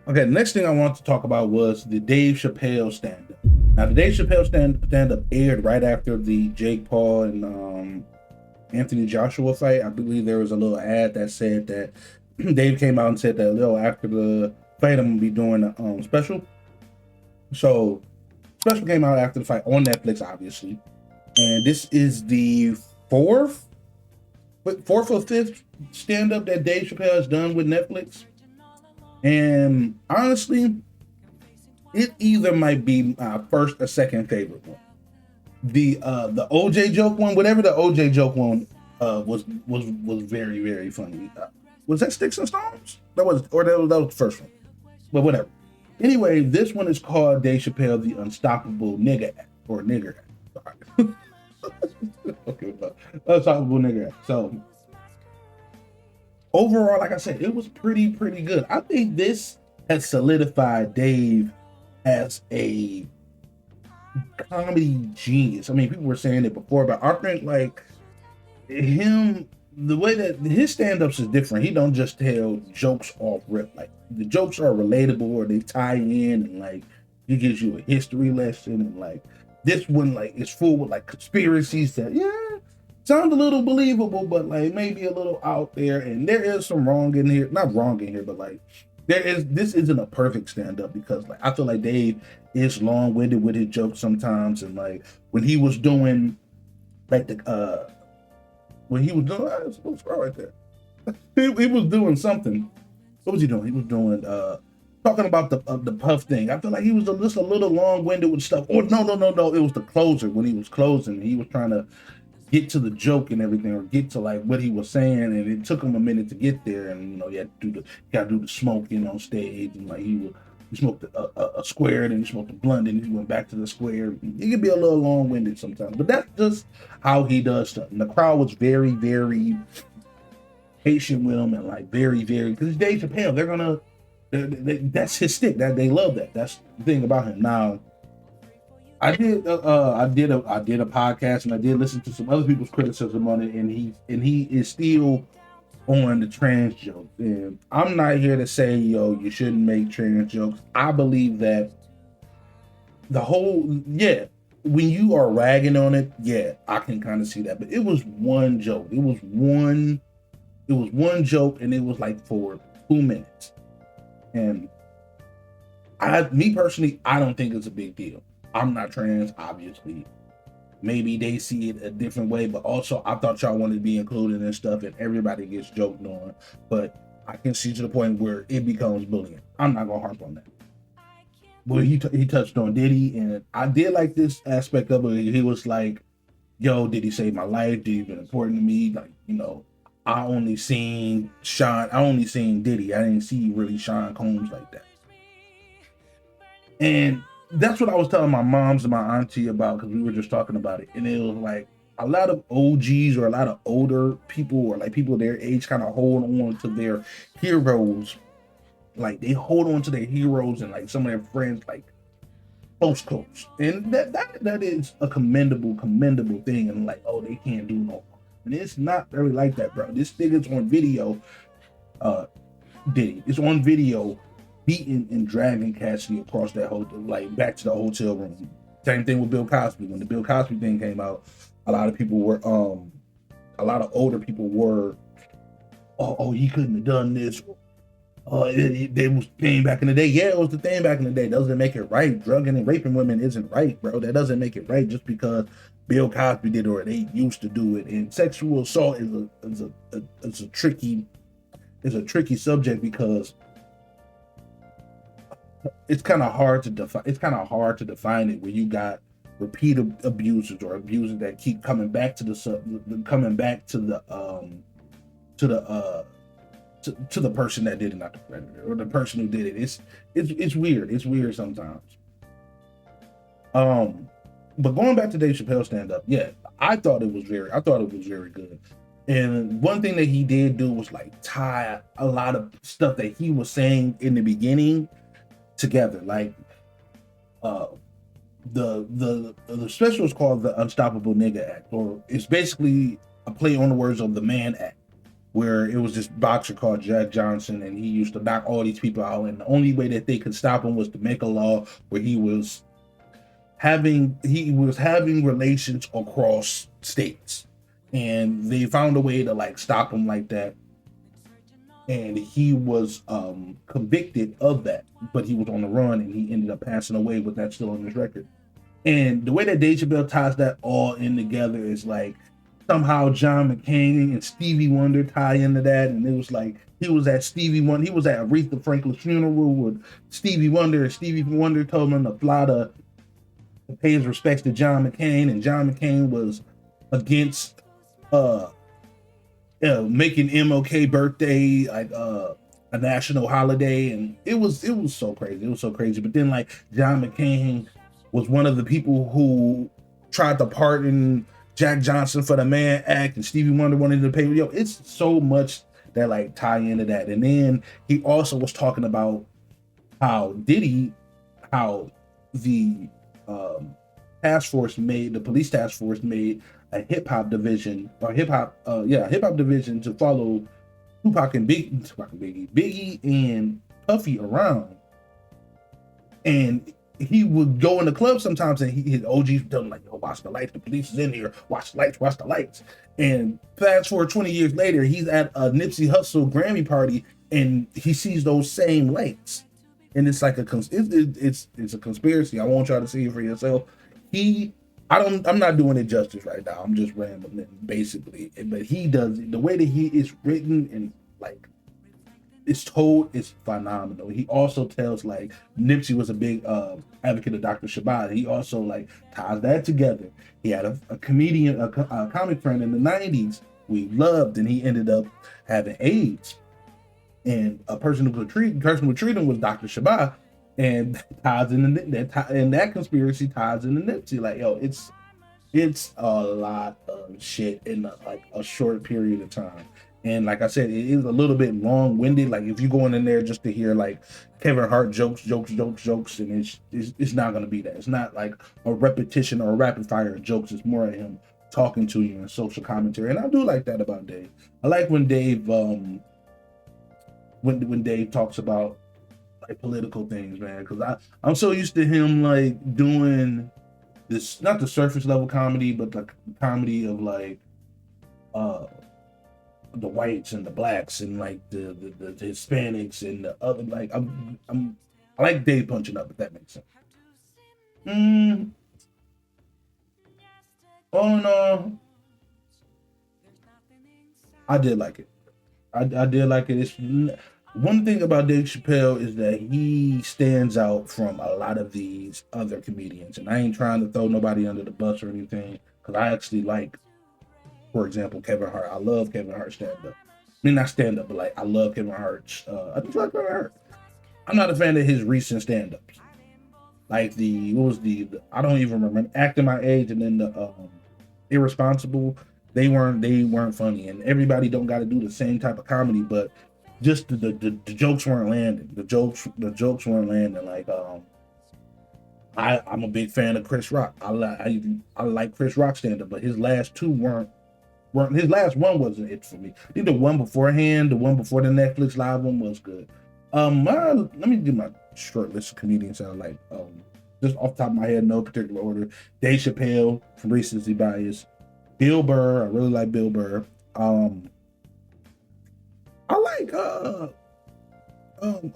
Okay, the next thing I wanted to talk about was the Dave Chappelle stand-up. Now, the Dave Chappelle stand-up aired right after the Jake Paul and Anthony Joshua fight. I believe there was a little ad that said that Dave came out and said that, after the fight, I'm gonna be doing a special. So, special came out after the fight on Netflix, obviously, and this is the fourth, fourth or fifth stand-up that Dave Chappelle has done with Netflix. And honestly, it either might be my first or second favorite one. The OJ joke one, whatever the OJ joke one was very very funny. Was that Sticks and Stones? That was the first one, but whatever. Anyway, this one is called Dave Chappelle, the Unstoppable Nigga Act or Nigger Act. Sorry. Okay, Unstoppable Nigger Act. So overall, like I said, it was pretty good. I think this has solidified Dave as a comedy genius. I mean, people were saying it before, but I think like him, the way that his stand-ups is different. He don't just tell jokes off rip. Like the jokes are relatable or they tie in, and like he gives you a history lesson, and like this one like is full with like conspiracies that sound a little believable, but like maybe a little out there, and there is some wrong in here. Not wrong in here, but like this isn't a perfect stand-up because like I feel like Dave is long-winded with his jokes sometimes, and like when he was doing like the when he was doing right there. He was doing something. What was he doing? He was doing talking about the puff thing. I feel like he was just a little long-winded with stuff. Or no. It was the closer when he was closing. He was trying to get to the joke and everything, or get to like what he was saying, and it took him a minute to get there. And you had to do the smoking on stage, and like he smoked a square, then he smoked a blunt, and he went back to the square. He could be a little long-winded sometimes, but that's just how he does stuff. And the crowd was very, very patient with him, and like very, very, because it's Dave Chappelle. That's his stick. That they love that. That's the thing about him. Now, I did a podcast, and I did listen to some other people's criticism on it, and he is still on the trans joke. And I'm not here to say, you shouldn't make trans jokes. I believe that when you are ragging on it, I can kind of see that. But it was one joke. It was one joke, and it was like for 2 minutes. And me personally, I don't think it's a big deal. I'm not trans, obviously. Maybe they see it a different way, but also I thought y'all wanted to be included in stuff, and everybody gets joked on. But I can see to the point where it becomes bullying. I'm not gonna harp on that. But he touched on Diddy, and I did like this aspect of it. He was like, "Yo, Diddy saved my life. Diddy been important to me. Like, I only seen Diddy. I didn't see really Sean Combs like that." And that's what I was telling my moms and my auntie about, because we were just talking about it. And it was like a lot of OGs or a lot of older people, or like people their age, kind of hold on to their heroes. Like they hold on to their heroes and like some of their friends, like close. And that is a commendable thing. And like, oh, they can't do no more. And it's not really like that, bro. This nigga's on video. Diddy. It's on video beating and dragging Cassidy across that hotel, like back to the hotel room. Same thing with Bill Cosby. When the Bill Cosby thing came out, a lot of older people were, oh, he couldn't have done this. They was thing back in the day. Yeah, it was the thing back in the day. Doesn't make it right. Drugging and raping women isn't right, bro. That doesn't make it right just because Bill Cosby did it or they used to do it. And sexual assault is a tricky subject because it's kind of hard to define. It's kind of hard to define it when you got repeated abusers or abusers that keep coming back to the person that did it, not the predator, or the person who did it. It's weird. It's weird sometimes. But going back to Dave Chappelle stand up, I thought it was very good. And one thing that he did do was like tie a lot of stuff that he was saying in the beginning together. Like the special is called the Unstoppable Nigga Act, or it's basically a play on the words of the Man Act. where it was this boxer called Jack Johnson, and he used to knock all these people out. And the only way that they could stop him was to make a law where he was having relations across states, and they found a way to like stop him like that. And he was convicted of that, but he was on the run, and he ended up passing away with that still on his record. And the way that Dave Chappelle ties that all in together is like somehow John McCain and Stevie Wonder tie into that. And it was like he was at Aretha Franklin's funeral with Stevie Wonder, and Stevie Wonder told him to fly to pay his respects to John McCain, and John McCain was against making MLK birthday like a national holiday, and it was so crazy. It was so crazy. But then like John McCain was one of the people who tried to pardon Jack Johnson for the Mann Act, and Stevie Wonder wanted to pay. Yo, it's so much that like tie into that. And then he also was talking about how the police task force made a hip hop division to follow Tupac and Biggie and Puffy around, and he would go in the club sometimes, and his OGs would tell him like, "Yo, watch the lights. The police is in here. Watch the lights. Watch the lights." And fast forward 20 years later, he's at a Nipsey Hussle Grammy party, and he sees those same lights, and it's like it's a conspiracy. I want y'all to see it for yourself. I'm not doing it justice right now. I'm just rambling basically, but he does the way that he is written and like it's told is phenomenal. He also tells like Nipsey was a big advocate of Dr. Shabbat. He also like ties that together. He had a comedian, a comic friend in the 90s we loved, and he ended up having AIDS. And a person who would treat him was Dr. Shabbat, and that conspiracy ties into Nipsey. Like, yo, it's a lot of shit in like a short period of time. And like I said, it is a little bit long-winded. Like if you're going in there just to hear like Kevin Hart jokes, and it's not gonna be that. It's not like a repetition or a rapid fire of jokes. It's more of him talking to you and social commentary. And I do like that about Dave. I like when Dave when Dave talks about like political things, man, because I'm so used to him like doing this, not the surface level comedy, but like comedy of like the whites and the blacks and like the Hispanics and the other, like I like Dave punching up, if that makes sense. Oh no, I did like it. I did like it. It's one thing about Dave Chappelle is that he stands out from a lot of these other comedians, and I ain't trying to throw nobody under the bus or anything, because I actually like, for example, Kevin Hart. I love Kevin Hart's stand-up. I mean, not stand-up, but like I love Kevin Hart's. I just like Kevin Hart. I'm not a fan of his recent stand-ups. Like I don't even remember Acting My Age, and then the Irresponsible. They weren't funny, and everybody don't got to do the same type of comedy, but just the jokes weren't landing. The jokes weren't landing. Like I'm a big fan of Chris Rock. I like Chris Rock stand-up, but his last two weren't. His last one wasn't it for me. I think the one beforehand, the one before the Netflix live one was good. Let me do my short list of comedians I like. Just off the top of my head, no particular order. Dave Chappelle from Recency Bias. Bill Burr, I really like Bill Burr. I like oh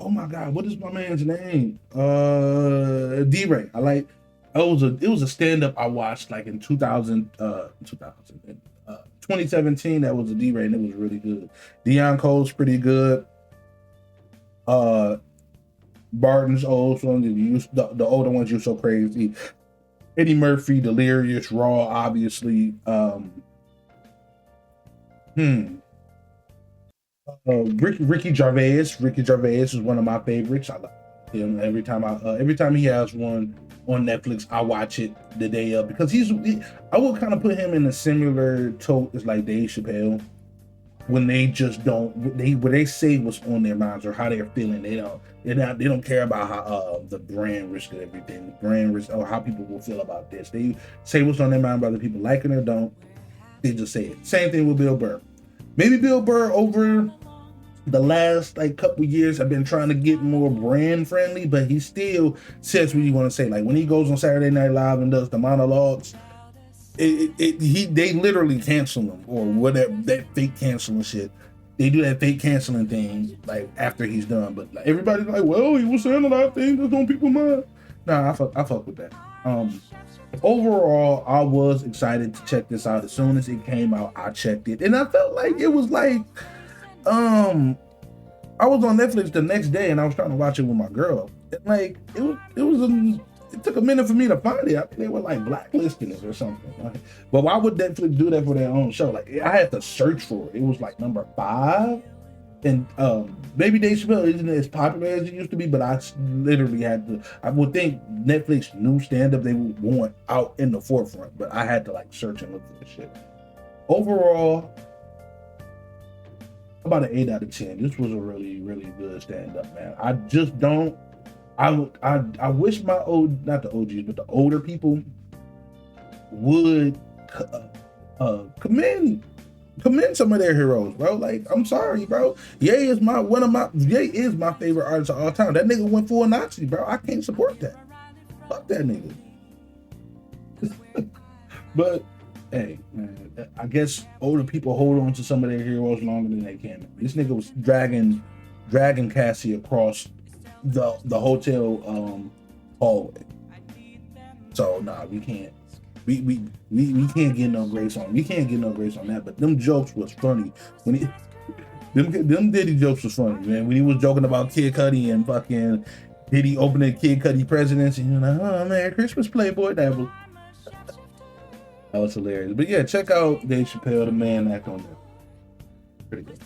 my God, what is my man's name? D-Ray. I like it was a stand-up I watched like in 2017. That was a D-Ray, and it was really good. Deion Cole's pretty good. Barton's old one, the older ones, You're So Crazy. Eddie Murphy, Delirious, Raw, obviously. Ricky Gervais. Ricky Gervais is one of my favorites. I like him every time he has one on Netflix. I watch it the day of, because I will kind of put him in a similar tote as like Dave Chappelle, when they just when they say what's on their minds or how they're feeling. They don't care about how the brand risk of everything, the brand risk or how people will feel about this. They say what's on their mind, whether people like it or don't. They just say it. Same thing with Bill Burr. Maybe Bill Burr over the last like couple years have been trying to get more brand friendly, but he still says what you want to say. Like when he goes on Saturday Night Live and does the monologues, they literally cancel him or whatever, that fake canceling shit. They do that fake canceling thing like after he's done, but like, everybody's like, well, he was saying a lot of things that's on people's mind. Nah, I fuck with that. Overall, I was excited to check this out. As soon as it came out, I checked it, and I felt like it was like, I was on Netflix the next day, and I was trying to watch it with my girl. And like, it took a minute for me to find it. I think they were like blacklisting it or something. Like, but why would Netflix do that for their own show? Like, I had to search for it. It was like number 5. And maybe Dave Chappelle isn't as popular as it used to be, but I literally had to. I would think Netflix new stand-up they would want out in the forefront, but I had to like search and look for this shit. Overall, about an 8 out of 10. This was a really, really good stand-up, man. I just don't. I wish my not the OGs, but the older people would commend some of their heroes, bro. Like, I'm sorry, bro. Ye is my favorite artist of all time. That nigga went for a Nazi, bro. I can't support that. Fuck that nigga. But hey, man, I guess older people hold on to some of their heroes longer than they can. This nigga was dragging Cassie across the hotel hallway. So nah, we can't. We can't get no grace on. We can't get no grace on that. But them jokes was funny when he them Diddy jokes was funny, man. When he was joking about Kid Cudi and fucking Diddy opening Kid Cudi presidency, and you're like, oh, Merry Christmas, Playboy. That was hilarious. But yeah, check out Dave Chappelle, the man act on that. Pretty good.